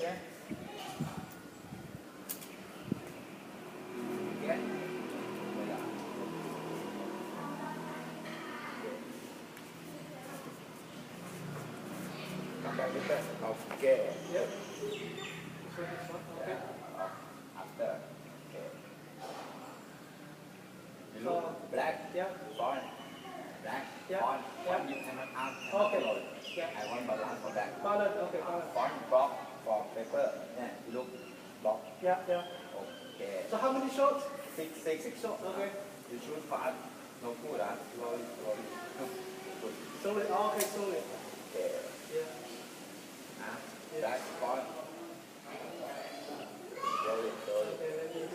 Okay. Okay. Come back with that. Okay. Yep. Yeah. After. Okay. You look black. Yeah. Front. Black. Yeah. Front. Yeah. Front. You cannot arm. Okay. Yeah. I want balance for that. Balance. Okay. Balance. Front block for paper. Yeah. You look block. Yeah. Yeah. Okay. So how many shots? Six. Six shots. Okay. You shoot fast. No good. Slowly. Good. Slowly. Okay. Slowly. Okay. Yeah. Back. Front. Slowly. Okay. Let me do.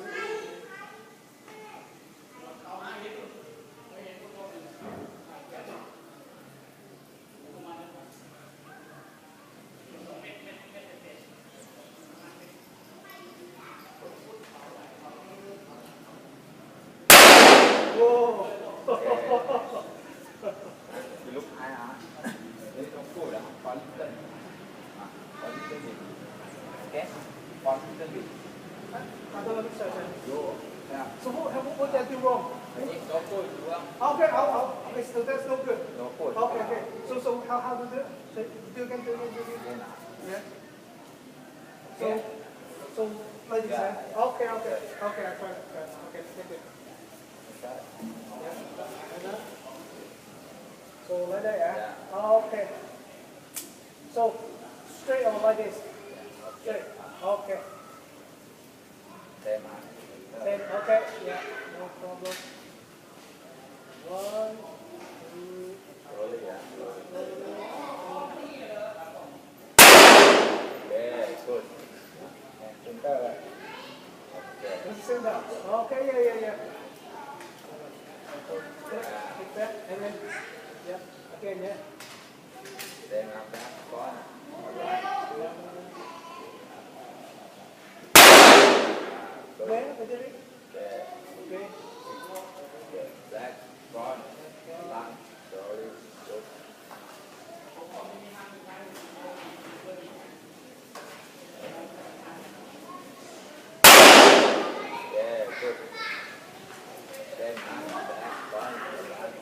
Whoa. You look high. This is no good. For little. For little bit. Okay. For little bit. I don't understand. Go. Yeah. So what did I do wrong? It's no good. You want? Okay. Okay. So that's no good. No good. Okay. So how to do it? So do again. Yeah. So like this. Okay. I try it. Okay. Thank you. Yeah. Like that. So like that, yeah? Okay. So straight or like this? Straight. Okay. Same. Same. Okay. Yeah. No problem. 1, 2. Slowly. Yeah. Okay. Good. Center. Okay. Let's send that. Okay. Yeah. Take that and then again, yeah. Then after that, front. Where? What did it? Okay. Okay. Okay. Back. Front. Lung. Slowly. Good. Yeah. Good. Then after that, front. Lung.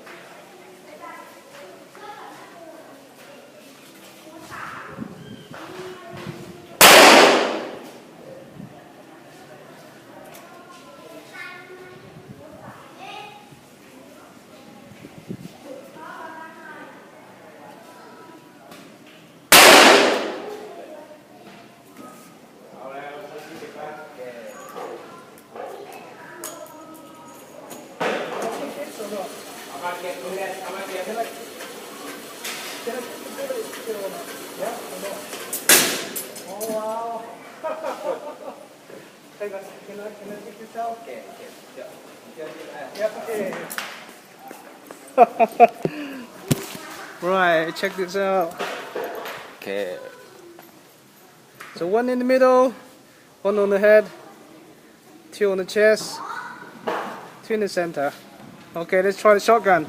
Oh wow! Can I take this out? Okay. Yeah, okay. Right, check this out. Okay. So one in the middle, one on the head, 2 on the chest, 2 in the center. Okay, let's try the shotgun.